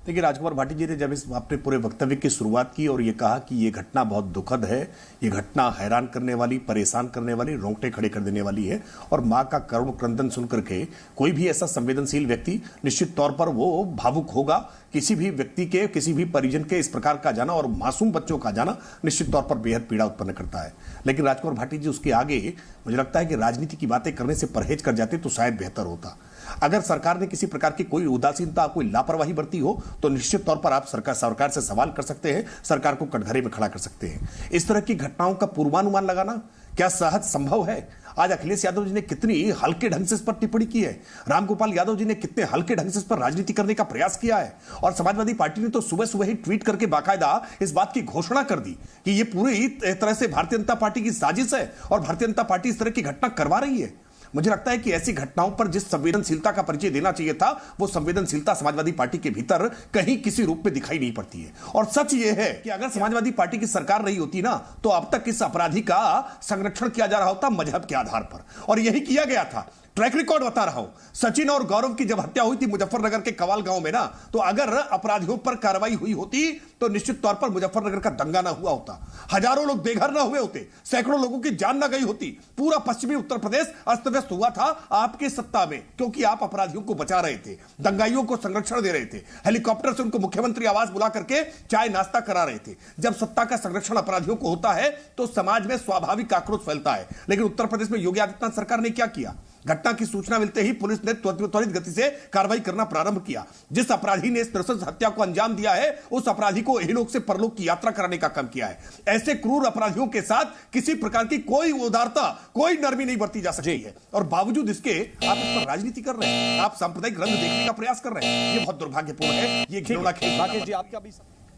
देखिए, राजकुमार भाटी जी ने जब इस अपने पूरे वक्तव्य की शुरुआत की और ये कहा कि ये घटना बहुत दुखद है, ये घटना हैरान करने वाली, परेशान करने वाली, रोंगटे खड़े कर देने वाली है और मां का करुण क्रंदन सुनकर के कोई भी ऐसा संवेदनशील व्यक्ति निश्चित तौर पर वो भावुक होगा। किसी भी व्यक्ति के, किसी भी परिजन के इस प्रकार का जाना और मासूम बच्चों का जाना निश्चित तौर पर बेहद पीड़ा उत्पन्न करता है। लेकिन राजकुमार भाटी जी उसके आगे मुझे लगता है कि राजनीति की बातें करने से परहेज कर जाते तो शायद बेहतर होता। अगर सरकार ने किसी प्रकार की कोई उदासीनता, कोई लापरवाही बरती हो तो निश्चित तौर पर आप सरकार से सवाल कर सकते हैं, सरकार को कटघरे में खड़ा कर सकते हैं। इस तरह की घटनाओं का पूर्वानुमान लगाना क्या सहज संभव है? आज अखिलेश यादव जी ने कितनी हल्के ढंग से इस पर टिप्पणी की है, रामगोपाल यादव जी ने कितने हल्के ढंग से इस पर राजनीति करने का प्रयास किया है और समाजवादी पार्टी ने तो सुबह सुबह ही ट्वीट करके बाकायदा इस बात की घोषणा कर दी कि ये पूरी तरह से भारतीय जनता पार्टी की साजिश है और भारतीय जनता पार्टी इस तरह की घटना करवा रही है। मुझे लगता है कि ऐसी घटनाओं पर जिस संवेदनशीलता का परिचय देना चाहिए था, वो संवेदनशीलता समाजवादी पार्टी के भीतर कहीं किसी रूप में दिखाई नहीं पड़ती है। और सच ये है कि अगर समाजवादी पार्टी की सरकार रही होती ना, तो अब तक इस अपराधी का संरक्षण किया जा रहा होता मजहब के आधार पर, और यही किया गया था। ट्रैक रिकॉर्ड बता रहा हूं, सचिन और गौरव की जब हत्या हुई थी मुजफ्फरनगर के कवाल गांव में ना, तो अगर अपराधियों पर कार्रवाई हुई होती तो निश्चित तौर पर मुजफ्फरनगर का दंगा ना हुआ होता, हजारों लोग बेघर ना हुए होते, सैकड़ों लोगों की जान ना गई होती, पूरा पश्चिमी उत्तर प्रदेश अस्त व्यस्त हुआ था आपके सत्ता में, क्योंकि आप अपराधियों को बचा रहे थे, दंगाइयों को संरक्षण दे रहे थे, हेलीकॉप्टर से उनको मुख्यमंत्री आवास बुला करके चाय नाश्ता करा रहे थे। जब सत्ता का संरक्षण अपराधियों को होता है तो समाज में स्वाभाविक आक्रोश फैलता है। लेकिन उत्तर प्रदेश में योगी आदित्यनाथ सरकार ने क्या किया? घटना की सूचना मिलते ही पुलिस ने त्वरित गति से कार्रवाई करना प्रारंभ किया। जिस अपराधी ने इस नृशंस हत्या को अंजाम दिया है, उस अपराधी को इहलोक से परलोक की यात्रा कराने का काम किया है। ऐसे क्रूर अपराधियों के साथ किसी प्रकार की कोई उदारता, कोई नरमी नहीं बरती जा सकती है, और बावजूद इसके आप इस पर राजनीति कर रहे हैं, आप सांप्रदायिक रंग देखने का प्रयास कर रहे हैं। ये बहुत दुर्भाग्यपूर्ण है। ये घिनौना खेल। राकेश जी, आपका भी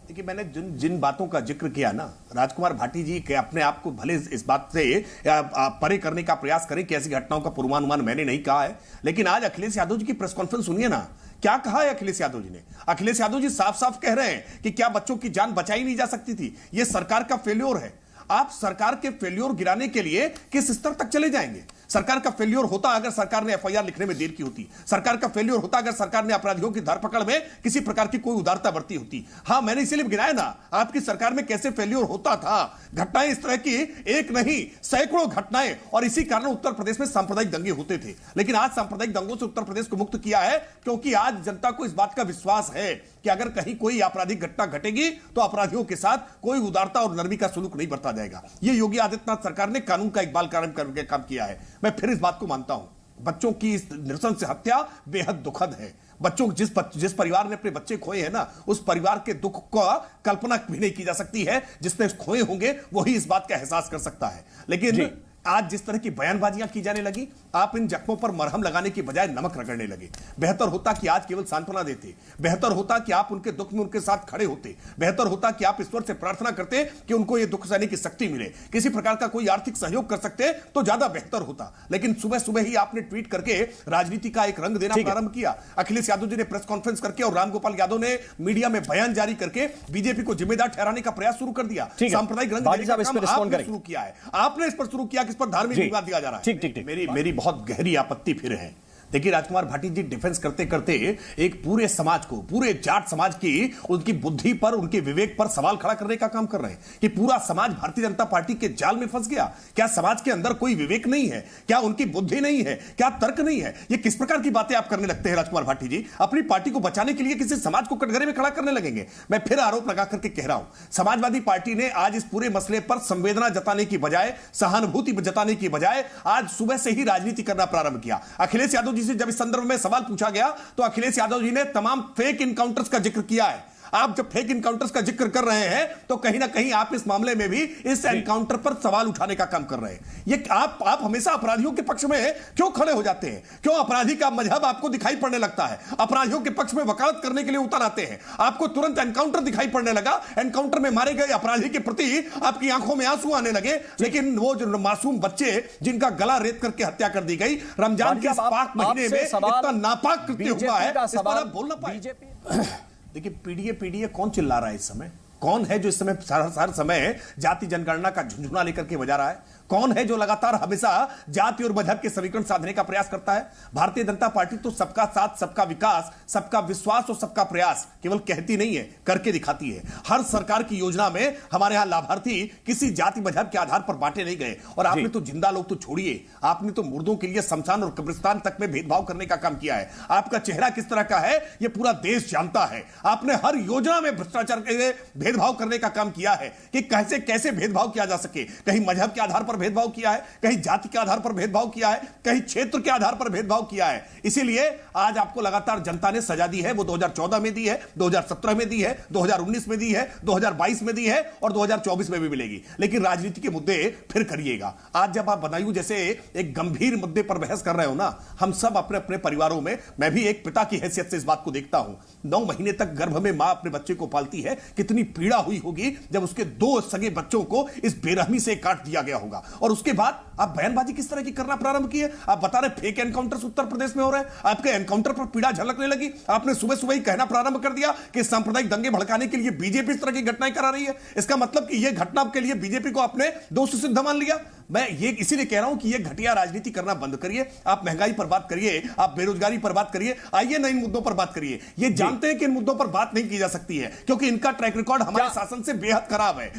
देखिए, मैंने जिन बातों का जिक्र किया ना, राजकुमार भाटी जी के अपने आप को भले इस बात से परे करने का प्रयास करें कि ऐसी घटनाओं का पूर्वानुमान मैंने नहीं कहा है, लेकिन आज अखिलेश यादव जी की प्रेस कॉन्फ्रेंस सुनिए ना, क्या कहा है अखिलेश यादव जी ने। अखिलेश यादव जी साफ साफ कह रहे हैं कि क्या बच्चों की जान बचाई नहीं जा सकती थी? यह सरकार का फेल्योर है। आप सरकार के फेल्योर गिराने के लिए किस स्तर तक चले जाएंगे? सरकार का फेल्योर होता अगर सरकार ने एफआईआर लिखने में देर की होती, सरकार का फेल्योर होता अगर सरकार ने अपराधियों की धरपकड़ में किसी प्रकार की कोई उदारता बरती होती। हां, मैंने इसीलिए गिनाया ना आपकी सरकार में कैसे फेल्योर होता था। घटनाएं इस तरह की एक नहीं, सैकड़ों घटनाएं, और इसी कारण उत्तर प्रदेश में सांप्रदायिक दंगे होते थे। लेकिन आज सांप्रदायिक दंगों से उत्तर प्रदेश को मुक्त किया है, क्योंकि आज जनता को इस बात का विश्वास है कि अगर कहीं कोई आपराधिक घटना घटेगी तो अपराधियों के साथ कोई उदारता और नरमी का सलूक नहीं बरता जाएगा। यह योगी आदित्यनाथ सरकार ने कानून का इकबाल करके काम किया है। मैं फिर इस बात को मानता हूं, बच्चों की इस नृशंस हत्या बेहद दुखद है। बच्चों जिस परिवार ने अपने बच्चे खोए हैं ना, उस परिवार के दुख का कल्पना भी नहीं की जा सकती है। जिसने खोए होंगे वही इस बात का एहसास कर सकता है। लेकिन आज जिस तरह की बयानबाजियां की जाने लगी, आप इन जख्मों पर मरहम लगाने की बजाय नमक रगड़ने लगे। बेहतर होता कि आज केवल सांत्वना देते, बेहतर होता कि आप उनके दुख में उनके साथ खड़े होते, बेहतर होता कि आप ईश्वर से प्रार्थना करते कि उनको यह दुख सहने की शक्ति मिले, किसी प्रकार का कोई आर्थिक सहयोग कर सकते तो ज्यादा बेहतर होता। लेकिन सुबह सुबह ही आपने ट्वीट करके राजनीति का एक रंग देना प्रारंभ किया। अखिलेश यादव जी ने प्रेस कॉन्फ्रेंस करके और रामगोपाल यादव ने मीडिया में बयान जारी करके बीजेपी को जिम्मेदार ठहराने का प्रयास शुरू कर दिया। सांप्रदायिक रंग शुरू किया है आपने, इस पर शुरू किया, किस पर धार्मिक विवाद दिया जा रहा है। मेरी बहुत गहरी आपत्ति फिर है। देखिए, राजकुमार भाटी जी डिफेंस करते करते एक पूरे समाज को, पूरे जाट समाज की उनकी बुद्धि पर, उनके विवेक पर सवाल खड़ा करने का काम कर रहे हैं कि पूरा समाज भारतीय जनता पार्टी के जाल में फंस गया। क्या समाज के अंदर कोई विवेक नहीं है? क्या उनकी बुद्धि नहीं है? क्या तर्क नहीं है? ये किस प्रकार की बातें आप करने लगते हैं राजकुमार भाटी जी? अपनी पार्टी को बचाने के लिए किसी समाज को कटघरे में खड़ा करने लगेंगे? मैं फिर आरोप लगा करके कह रहा हूं, समाजवादी पार्टी ने आज इस पूरे मसले पर संवेदना जताने की बजाय, सहानुभूति जताने की बजाय आज सुबह से ही राजनीति करना प्रारंभ किया। अखिलेश यादव जी से जब इस संदर्भ में सवाल पूछा गया तो अखिलेश यादव जी ने तमाम फेक इनकाउंटर्स का जिक्र किया है। आप जब फेक इनकाउंटर्स का जिक्र कर रहे हैं तो कहीं ना कहीं आप इस मामले में भी इस एनकाउंटर पर सवाल उठाने का काम कर रहे हैं। ये आप हमेशा अपराधियों के पक्ष में क्यों खड़े हो जाते हैं? क्यों अपराधी का मजहब आपको दिखाई पड़ने लगता है? अपराधियों के पक्ष में वकालत करने के लिए उतर आते हैं, आपको तुरंत एनकाउंटर दिखाई पड़ने लगा, एनकाउंटर में मारे गए अपराधी के प्रति आपकी आंखों में आंसू आने लगे। लेकिन वो जो मासूम बच्चे जिनका गला रेत करके हत्या कर दी गई, रमजान के पाक महीने में इतना नापाक कृत्य हुआ है, इस पर आप बोल ना पाए। देखिए, पीडीए कौन चिल्ला रहा है इस समय? कौन है जो इस समय हर समय जाति जनगणना का झुंझुना लेकर के बजा रहा है? कौन है जो लगातार हमेशा जाति और मजहब के समीकरण साधने का प्रयास करता है? भारतीय जनता पार्टी तो सबका साथ, सबका विकास, सबका विश्वास और सबका प्रयास केवल कहती नहीं है, करके दिखाती है। हर सरकार की योजना में हमारे यहां लाभार्थी किसी जाति मजहब के आधार पर बांटे नहीं गए। और आपने तो जिंदा लोग तो छोड़िए, आपने तो मुर्दों के लिए शमशान और कब्रिस्तान तक में भेदभाव करने का काम किया है। आपका चेहरा किस तरह का है यह पूरा देश जानता है। आपने हर योजना में भ्रष्टाचार के भेदभाव करने का काम किया है कि कैसे कैसे भेदभाव किया जा सके। कहीं मजहब के आधार पर भेदभाव किया है, कहीं जाति के आधार पर भेदभाव किया है, कहीं क्षेत्र के आधार पर भेदभाव किया है। इसीलिए आज आपको लगातार जनता ने सजा दी है। वो 2014 में दी है, 2017 में दी है, 2019 में दी है, 2022 में दी है और 2024 में भी मिलेगी। लेकिन राजनीति के मुद्दे फिर करिएगा। आज जब आप बदायूं जैसे एक गंभीर मुद्दे पर बहस कर रहे हो ना, हम सब अपने अपने परिवारों में, मैं भी एक पिता की हैसियत से इस बात को देखता हूं। 9 महीने तक गर्भ में मां अपने बच्चे को पालती है, कितनी पीड़ा हुई होगी जब उसके 2 सगे बच्चों को इस बेरहमी से काट दिया गया होगा। और उसके बाद आप बयानबाजी किस तरह की करना प्रारंभ किए? आप बता रहे फेक एनकाउंटर्स उत्तर प्रदेश में हो रहे हैं, आपके एनकाउंटर पर पीड़ा झलकने लगी। आपने सुबह सुबह ही कहना प्रारंभ कर दिया कि सांप्रदायिक दंगे भड़काने के लिए बीजेपी इस तरह की घटनाएं करा रही है। इसका मतलब कि यह घटना के लिए बीजेपी को आपने दोष सिद्ध मान लिया। मैं ये इसीलिए कह रहा हूं कि यह घटिया राजनीति करना बंद करिए। आप महंगाई पर बात करिए, आप बेरोजगारी पर बात करिए, आइए ना इन मुद्दों पर बात करिए। ये जानते हैं कि इन मुद्दों पर बात नहीं की जा सकती है क्योंकि इनका ट्रैक रिकॉर्ड हमारे शासन से बेहद खराब है।